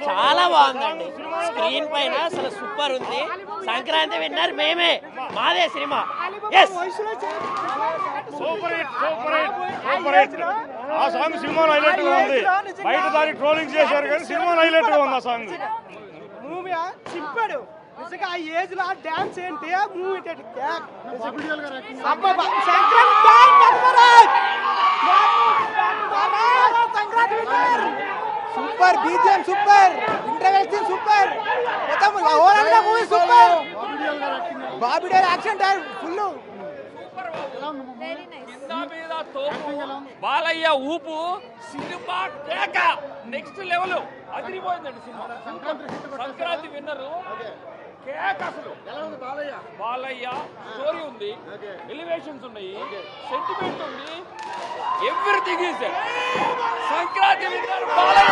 చాలా బాగుందండి. స్క్రీన్ పైన అసలు సూపర్ ఉంది. సంక్రాంతి విన్నర్ మేమే, మాదే cinema. Super hit, super hit, super hit. ఆ సాంగ్ సినిమాలో హైలైట్ గా ఉంది. బయట దానికి ట్రోలింగ్ చేశారు కానీ సినిమాలో హైలైట్ గా ఉంది ఆ సాంగ్. మూవీ చింపాడు నిజంగా. ఆ ఏజ్ లో డాన్స్ ఏంటి, ఆ movie super, BGM super, interval scene super, మొత్తం ఓవరాల్ గా మూవీ సూపర్. బాబీ డే యాక్షన్ ఫుల్. బాలయ్య ఊపు సినిమా కేక నెక్స్ట్ లెవెల్ అదిరిపోయిందండి సినిమా. సంక్రాంతి విన్నరు కేక. అసలు బాలయ్య స్టోరీ ఉంది, ఎలివేషన్స్ ఉన్నాయి, సెంటిమెంట్ ఉంది, everything is Sankranti winner Balayya.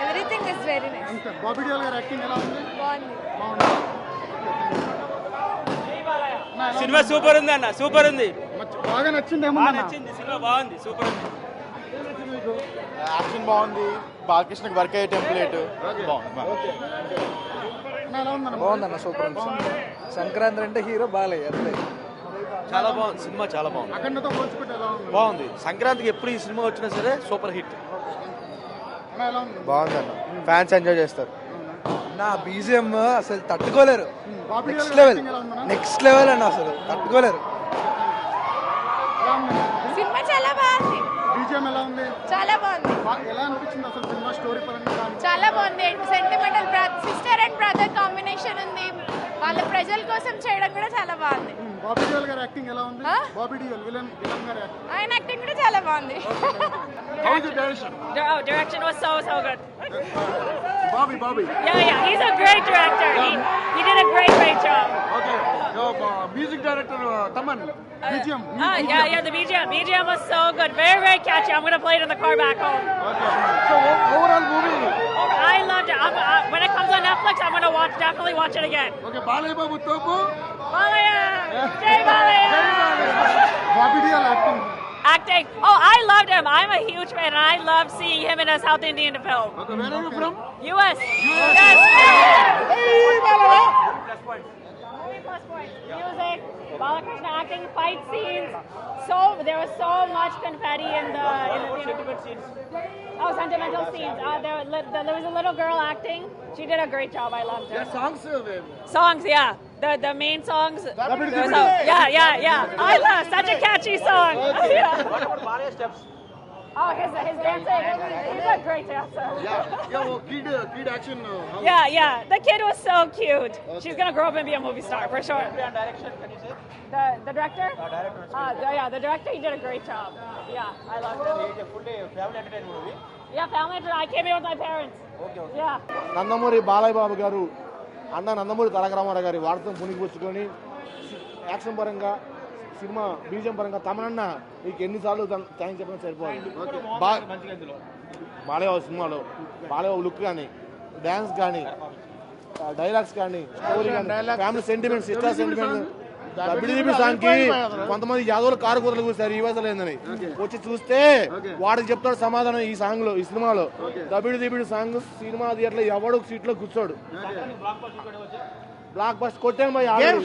Everything is very nice. Bobby Deol గారి యాక్టింగ్ ఎలా ఉంది? బాగుంది. సినిమా సూపర్ ఉంది అన్న, సూపర్ ఉంది. బాగా నచ్చింది. నచ్చింది, సినిమా బాగుంది, సూపర్ ఉంది. యాక్షన్ బాగుంది, బాలకృష్ణకి వర్క్ అయ్యే టెంప్లెట్ బాగుందన్న, సూపర్ ఉంది. సంక్రాంతి అంటే హీరో బాలయ్య. చాలా బాగుంది సినిమా, చాలా బాగుంది. అఖండతో పోల్చుకుంటే ఎలా ఉంది? బాగుంది. సంక్రాంతికి ఎప్పుడు ఈ సినిమా వచ్చినా సరే సూపర్ హిట్. బాగుందన్న, ఫ్యాన్స్ ఎంజాయ్ చేస్తారు. నా బీజిఎం అసలు తట్టుకోలేరు. నెక్స్ట్ లెవెల్ అన్న, అసలు తట్టుకోలేరు. సినిమా చాలా బాగుంది. బీజిఎం ఎలా ఉంది? చాలా బాగుంది. ఎలా అనిపించింది అసలు సినిమా స్టోరీ పరంగా? చాలా బాగుంది. Sentimental sister and brother combination ఉంది. వాళ్ళ ప్రజల కోసం చేయడం కూడా చాలా బాగుంది. బాబీ డియోల్ గారి యాక్టింగ్ ఎలా ఉంది? బాబీ డియోల్ విలన్ గారి యాక్టింగ్, ఆయన యాక్టింగ్ కూడా చాలా బాగుంది. How is the direction? Direction was so good. Bobby. Yeah, he's a great director. He did a great job. Okay. Music director Taman. BGM. Yeah, the BGM was so good. Very catchy. I'm gonna play it in the car back home. Okay. So overall movie. I loved it. When it comes on Netflix, I'm gonna definitely watch it again. Okay, Balaya Babu Topu. Balaya! Jai Balaya! Bobby Deol acting. Oh, I loved him. I'm a huge fan, and I love seeing him in a South Indian film. Okay, where are you from? US. Yes. Plus points. Music, Balakrishna acting, fight scenes. There was so much confetti in the sentiment scenes. Oh, sentimental scenes. There was a little girl acting. She did a great job. I loved her. Songs, yeah. The main songs. Yeah. I love such a catchy song. Yeah. What about Balaya steps? Oh, his dancing. He's a great dancer. Kid action. Yeah. The kid was so cute. Okay. She's gonna grow up and be a movie star for sure. And direction, can you say? The director? Director. The director, he did a great job. Yeah, I loved it. It's a full day family entertainment movie. Yeah, family entertainment. I came here with my parents. Okay. Yeah. Nandamuri Balayya Babu గారు అన్న నందమూరి తారక రామారావు గారి వార్తను పుణికిపుచ్చుకొని action పరంగా, cinema బీజం పరంగా తమనన్న నీకు ఎన్నిసార్లు thanks చెప్పినా సరిపోతుంది. బాలయ్య సినిమాలో బాలయ్య లుక్ కానీ, డ్యాన్స్ కానీ, డైలాగ్స్ కానీ, స్టోరీ కానీ, ఫ్యామిలీ సెంటిమెంట్స్, ఇట్లా సెంటిమెంట్స్. డబ్ల్యూడీపీ సాంగ్ కి కొంతమంది యాదవులు కారు కూతలు కూర్చారు ఈ వయసులో ఏందని వచ్చి చూస్తే వాడికి చెప్తాడు సమాధానం. ఈ సాంగ్ లో, ఈ సినిమాలో డబ్ల్యూడీపీ సాంగ్ సినిమా థియేటర్ లో ఎవడు సీట్ లో కూర్చోడు. బ్లాక్ బస్టర్ కొట్టాం.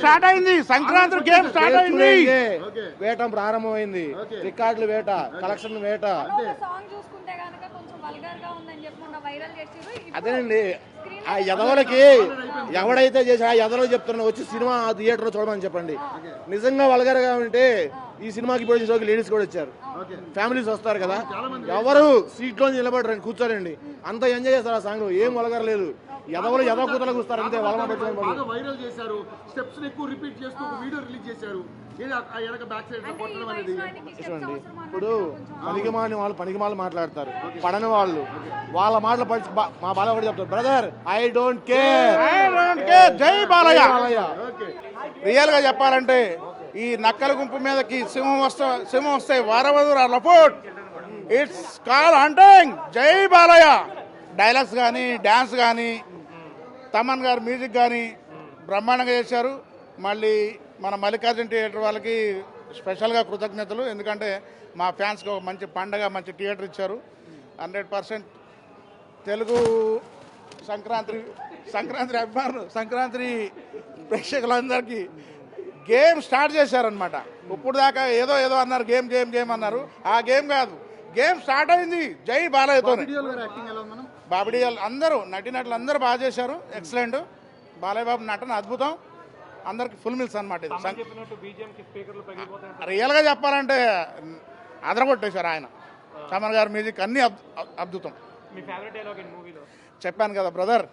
స్టార్ట్ అయింది, సంక్రాంతి గేమ్ స్టార్ట్ అయింది, వేట ప్రారంభమైంది, రికార్డులు వేట, కలెక్షన్ వేట. అదేనండి, ఆ యదవులకి ఎవడైతే చేసి ఆ యదవులు చెప్తున్నా వచ్చి సినిమా థియేటర్ లో చూడమని చెప్పండి. నిజంగా వల్గర్గా ఉంటే ఈ సినిమాకి ఇప్పుడు షోకి లేడీస్ కూడా వచ్చారు, ఫ్యామిలీస్ వస్తారు కదా, ఎవరు సీట్ లో నిలబడరండి, కూర్చోరండి, అంత ఎంజాయ్ చేస్తారు. ఆ సాంగ్ ఏం వల్గరలేదు. యదవులు యదవ కూతలు కూస్తారు అంతే. వైరల్ చేశారు, స్టెప్స్ ఎక్కువ రిపీట్ చేస్తూ ఒక వీడియో రిలీజ్ చేశారు. ఇప్పుడు పనికిమాలిన వాళ్ళు పనికిమాలు మాట్లాడతారు, పడని వాళ్ళు వాళ్ళ మాటలు మా బాలయ్య కూడా చెప్తారు, బ్రదర్ ఐ డోంట్ కేర్. జై బాలయ్య. రియల్ గా చెప్పాలంటే ఈ నక్కల గుంపు మీదకి సింహం వస్తే వారవధురా లపోట్. It's call hunting. జై బాలయ్య. డైలాగ్స్ కానీ, డ్యాన్స్ కానీ, తమన్ గారు మ్యూజిక్ కానీ బ్రహ్మాండంగా చేశారు. మళ్ళీ మన మల్లికార్జున థియేటర్ వాళ్ళకి స్పెషల్గా కృతజ్ఞతలు. ఎందుకంటే మా ఫ్యాన్స్కి ఒక మంచి పండగ, మంచి థియేటర్ ఇచ్చారు. 100% తెలుగు సంక్రాంతి అభిమానులు, సంక్రాంతి ప్రేక్షకులందరికీ గేమ్ స్టార్ట్ చేశారనమాట. ఇప్పుడు దాకా ఏదో అన్నారు, గేమ్ అన్నారు. ఆ గేమ్ కాదు, గేమ్ స్టార్ట్ అయింది. జై బాలయ్యతో. బాబిడియల్ అందరూ నటినట్లు అందరూ బాగా చేశారు. ఎక్సలెంట్. బాలయ్య బాబు నటన అద్భుతం. అందరికి ఫుల్ మిల్స్ అనమాట. ఇది రియల్గా చెప్పాలంటే అదరగొట్టేశారు ఆయన. తమన్ గారి మ్యూజిక్ అన్ని అద్భుతం. చెప్పాను కదా బ్రదర్,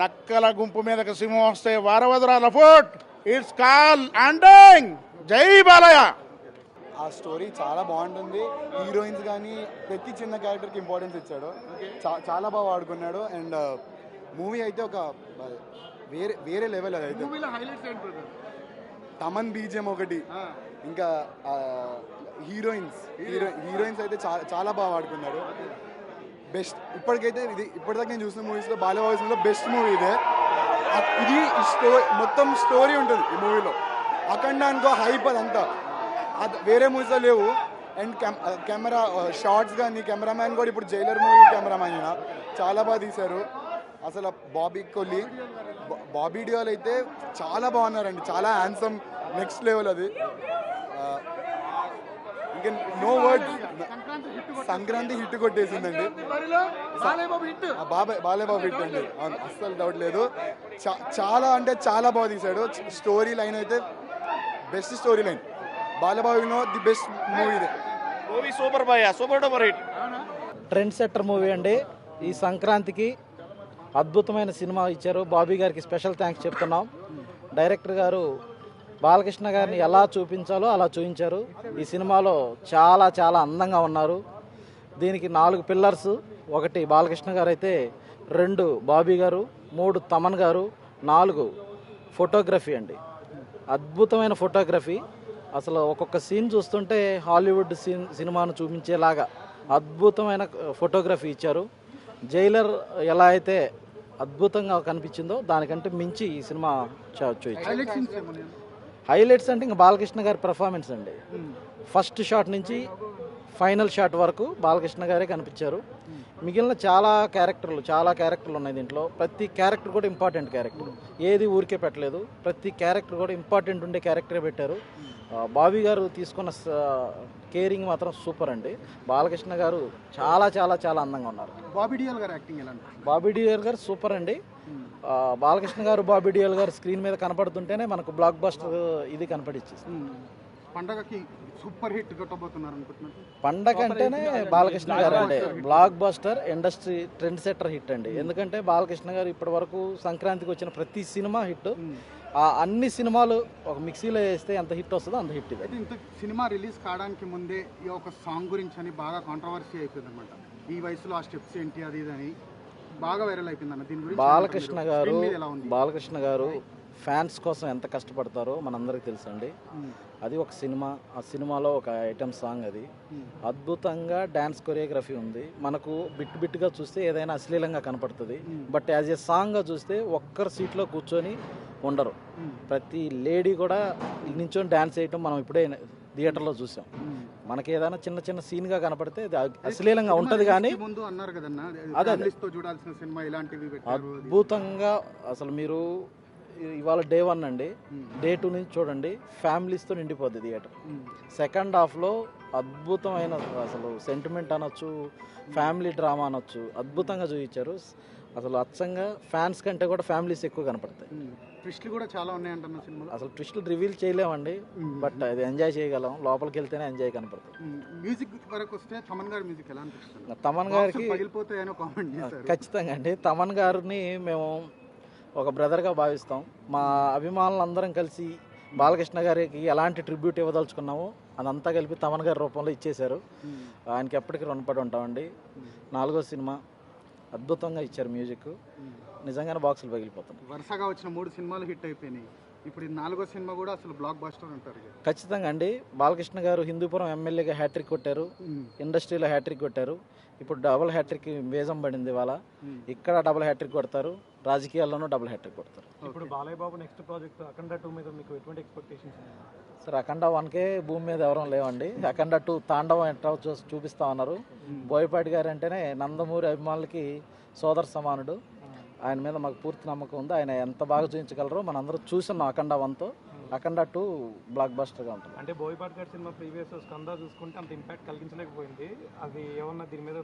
నక్కల గుంపు మీదకి సింహం వస్తే వారవదురాల ఫోర్ట్. It's call ending. జై బాలయ్య. ఆ స్టోరీ చాలా బాగుంటుంది. హీరోయిన్స్ కానీ ప్రతి చిన్న క్యారెక్టర్కి ఇంపార్టెన్స్ ఇచ్చాడు. చాలా బాగా ఆడుకున్నాడు. అండ్ మూవీ అయితే ఒక వేరే లెవెల్. అది అయితే తమన్ బీజిఎం ఒకటి, ఇంకా హీరోయిన్స్ అయితే చాలా బాగా ఆడుకున్నారు. బెస్ట్ ఇప్పటికైతే ఇప్పటిదాకా నేను చూసిన మూవీస్లో బాలయ్య వాయిస్లో బెస్ట్ మూవీ ఇదే. ఇది మొత్తం స్టోరీ ఉంటుంది ఈ మూవీలో. అఖండ అనుకో హైప్ అదంతా వేరే మూవీస్లో లేవు. అండ్ కెమెరా షార్ట్స్ కానీ కెమెరామ్యాన్ కూడా ఇప్పుడు జైలర్ మూవీ కెమెరామ్యాన్ చాలా బాగా తీశారు. అసలు బాబీ డియోల్ అయితే చాలా బాగున్నారండి. చాలా హ్యాండ్సమ్, నెక్స్ట్ లెవెల్. అది ఇంకా నో వర్డ్స్. సంక్రాంతి హిట్ కొట్టేసిందండి. బాలయ్య బాబు హిట్ అండి, అస్సలు డౌట్ లేదు. చాలా అంటే చాలా బాగా తీశాడు. స్టోరీ లైన్ అయితే best story line. Balayya the best movie. Movie super boy, super duper hit. Trend setter movie అండి. ఈ సంక్రాంతికి అద్భుతమైన సినిమా ఇచ్చారు. బాబీ గారికి స్పెషల్ థ్యాంక్స్ చెప్తున్నాం. డైరెక్టర్ గారు బాలకృష్ణ గారిని ఎలా చూపించాలో అలా చూపించారు. ఈ సినిమాలో చాలా చాలా అందంగా ఉన్నారు. దీనికి 4 పిల్లర్స్. 1 బాలకృష్ణ గారు అయితే, 2 బాబీ గారు, 3 తమన్ గారు, 4 ఫోటోగ్రఫీ అండి. అద్భుతమైన ఫోటోగ్రఫీ. అసలు ఒక్కొక్క సీన్ చూస్తుంటే హాలీవుడ్ సినిమాను చూపించేలాగా అద్భుతమైన ఫోటోగ్రఫీ ఇచ్చారు. జైలర్ ఎలా అయితే అద్భుతంగా కనిపించిందో దానికంటే మించి ఈ సినిమా చూపించారు. హైలైట్స్ అంటే ఇంకా బాలకృష్ణ గారి పెర్ఫార్మెన్స్ అండి. ఫస్ట్ షాట్ నుంచి ఫైనల్ షాట్ వరకు బాలకృష్ణ గారే కనిపించారు. మిగిలిన చాలా క్యారెక్టర్లు ఉన్నాయి దీంట్లో. ప్రతి క్యారెక్టర్ కూడా ఇంపార్టెంట్ క్యారెక్టర్. ఏది ఊరికే పెట్టలేదు. ప్రతి క్యారెక్టర్ కూడా ఇంపార్టెంట్ ఉండే క్యారెక్టరే పెట్టారు. బాబీ గారు తీసుకున్న కేరింగ్ మాత్రం సూపర్ అండి. బాలకృష్ణ గారు చాలా చాలా చాలా అందంగా ఉన్నారు. బాబీ డియోల్ గారు యాక్టింగ్ ఎలా? బాబీ డియోల్ గారు సూపర్ అండి. బాలకృష్ణ గారు, బాబీ డియోల్ గారు స్క్రీన్ మీద కనపడుతుంటేనే మనకు బ్లాక్ బస్టర్ ఇది కనపడిచ్చేసి. పండగకి సూపర్ హిట్ కొట్టబోతున్నారు అనుకుంటున్నారు. పండగ అంటేనే బాలకృష్ణ గారు అంటే block buster, industry trend setter hit అండి. ఎందుకంటే బాలకృష్ణ గారు ఇప్పటి వరకు సంక్రాంతికి వచ్చిన ప్రతి సినిమా హిట్. అన్ని సినిమాలు ఒక మిక్సీలో వేస్తే ఎంత హిట్ వస్తుందో అంత హిట్. అయితే ఇంత సినిమా రిలీజ్ కావడానికి ముందే ఈ ఒక సాంగ్ గురించి అని బాగా కాంట్రవర్సీ అయిపోయింది అనమాట. ఈ వయసులో ఆ స్టెప్స్ ఏంటి అది అని బాగా వైరల్ అయిపోయింది అన్న. దీని గురించి బాలకృష్ణ గారు ఫ్యాన్స్ కోసం ఎంత కష్టపడతారో మనందరికీ తెలుసు అండి. అది ఒక సినిమా. ఆ సినిమాలో ఒక ఐటమ్ సాంగ్. అది అద్భుతంగా డ్యాన్స్ కొరియోగ్రఫీ ఉంది. మనకు బిట్టుగా చూస్తే ఏదైనా అశ్లీలంగా కనపడుతుంది. బట్ యాజ్ ఏ సాంగ్గా చూస్తే ఒక్కరు సీట్లో కూర్చొని ఉండరు. ప్రతి లేడీ కూడా నించొని డ్యాన్స్ చేయటం మనం ఇప్పుడే థియేటర్లో చూసాం. మనకి ఏదైనా చిన్న సీన్గా కనపడితే అశ్లీలంగా ఉంటుంది. కానీ అద్భుతంగా అసలు మీరు ఇవాళ డే 1 అండి, డే 2 నుంచి చూడండి, ఫ్యామిలీస్తో నిండిపోద్ది థియేటర్. సెకండ్ హాఫ్లో అద్భుతమైన అసలు సెంటిమెంట్ అనొచ్చు, ఫ్యామిలీ డ్రామా అనొచ్చు, అద్భుతంగా చూపించారు. అసలు అచ్చంగా ఫ్యాన్స్ కంటే కూడా ఫ్యామిలీస్ ఎక్కువ కనపడతాయి. ట్విస్టులు కూడా చాలా ఉన్నాయంటున్న సినిమాలో. అసలు ట్విస్టులు రివీల్ చేయలేమండి, బట్ అది ఎంజాయ్ చేయగలం. లోపలికి వెళ్తేనే ఎంజాయ్ కనపడుతుంది. మ్యూజిక్ వరకు వస్తే తమన్ గారి మ్యూజిక్ ఎలా అనిపిస్తుంది? తమన్ గారికి ఖచ్చితంగా అండి. తమన్ గారిని మేము ఒక బ్రదర్గా భావిస్తాం. మా అభిమానులందరం కలిసి బాలకృష్ణ గారికి ఎలాంటి ట్రిబ్యూట్ ఇవ్వదలుచుకున్నామో అదంతా కలిపి తమన్ గారి రూపంలో ఇచ్చేశారు. ఆయనకి ఎప్పటికీ రుణపడి ఉంటామండి. 4వ సినిమా అద్భుతంగా ఇచ్చారు మ్యూజిక్. నిజంగానే బాక్సులు పగిలిపోతుంది. వరుసగా వచ్చిన 3 సినిమాలు హిట్ అయిపోయినాయి. ఇప్పుడు 4వ సినిమా కూడా అసలు బ్లాక్ బస్టర్ అంటారు. ఖచ్చితంగా అండి. బాలకృష్ణ గారు హిందూపురం ఎమ్మెల్యేగా హ్యాట్రిక్ కొట్టారు, ఇండస్ట్రీలో హ్యాట్రిక్ కొట్టారు. ఇప్పుడు డబుల్ హ్యాట్రిక్ వేజం పడింది. ఇవాళ ఇక్కడ డబుల్ హ్యాట్రిక్ కొడతారు, రాజకీయాల్లోనూ డబుల్ హ్యాట్రిక్ కొడతారు. ఇప్పుడు బాలయ్య బాబు నెక్స్ట్ ప్రాజెక్ట్ అఖండ 2 మీద మీకు ఎటువంటి ఎక్స్పెక్టేషన్స్? సార్ అఖండ 1కే భూమి మీద ఎవరూ లేవండి. అఖండ 2 తాండవం ఎట్లా చూపిస్తా ఉన్నారు. బోయపాటి గారు అంటేనే నందమూరి అభిమానులకి సోదర సమానుడు. ఆయన మీద మాకు పూర్తి నమ్మకం ఉంది. ఆయన ఎంత బాగా చూపించగలరో మనందరూ చూస్తున్నాం అఖండ 1తో. అఖండ 2 బ్లాక్ బస్టర్గా ఉంటుంది. అంటే బోయపాటి గారి సినిమా ప్రీవియస్ స్కంద చూసుకుంటే అంత ఇంపాక్ట్ కలిగించలేకపోయింది. అది ఏమన్నా దీని మీద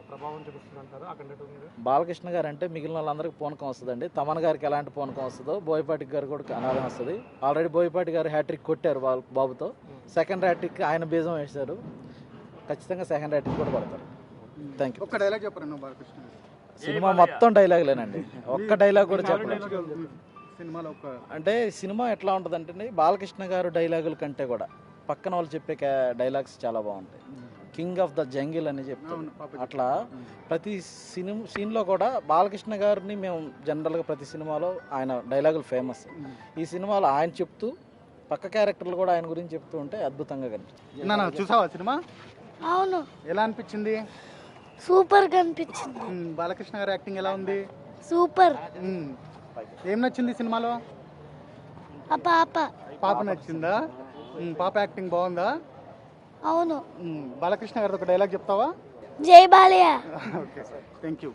ప్రభావం చూపిస్తుంది అంటారు అఖండ 2 మీద? బాలకృష్ణ గారు అంటే మిగిలిన వాళ్ళందరికీ పూనకం వస్తుందండి. తమన్ గారికి ఎలాంటి పూనకం వస్తుందో బోయపాటి గారు కూడా అనాదం వస్తుంది. ఆల్రెడీ బోయపాటి గారు హ్యాట్రిక్ కొట్టారు బాబుతో. సెకండ్ హ్యాట్రిక్ ఆయన బీజం వేశారు. ఖచ్చితంగా సెకండ్ హ్యాట్రిక్ కూడా పడతారు. Thank you. ఒక డైలాగ్ చెప్పండి బాలకృష్ణ గారు. సినిమా మొత్తం డైలాగులేనండి. ఒక్క డైలాగ్ కూడా చెప్పలేదు. సినిమాలో ఒక అంటే సినిమా ఎట్లా ఉంటుందంటే బాలకృష్ణ గారు డైలాగుల కంటే కూడా పక్కన వాళ్ళు చెప్పే డైలాగ్స్ చాలా బాగుంటాయి. కింగ్ ఆఫ్ ద జంగిల్ అని చెప్తాను. అట్లా ప్రతి సీన్లో కూడా బాలకృష్ణ గారిని మేము జనరల్గా ప్రతి సినిమాలో ఆయన డైలాగులు ఫేమస్. ఈ సినిమాలో ఆయన చెప్తూ పక్క క్యారెక్టర్లు కూడా ఆయన గురించి చెప్తూ ఉంటే అద్భుతంగా కనిపిస్తుంది. నాన్న చూసావా సినిమా? అవును, ఎలా అనిపించింది? సూపర్ గా అనిపించింది. బాలకృష్ణ గారి యాక్టింగ్ ఎలా ఉంది? సూపర్. ఏం నచ్చింది సినిమాలో? ఆ పాప పాప నచ్చిందా? పాప యాక్టింగ్ బాగుందా? అవును. బాలకృష్ణ గారితో ఒక డైలాగ్ చెప్తావా? జై బాలయ్య. Okay, thank you.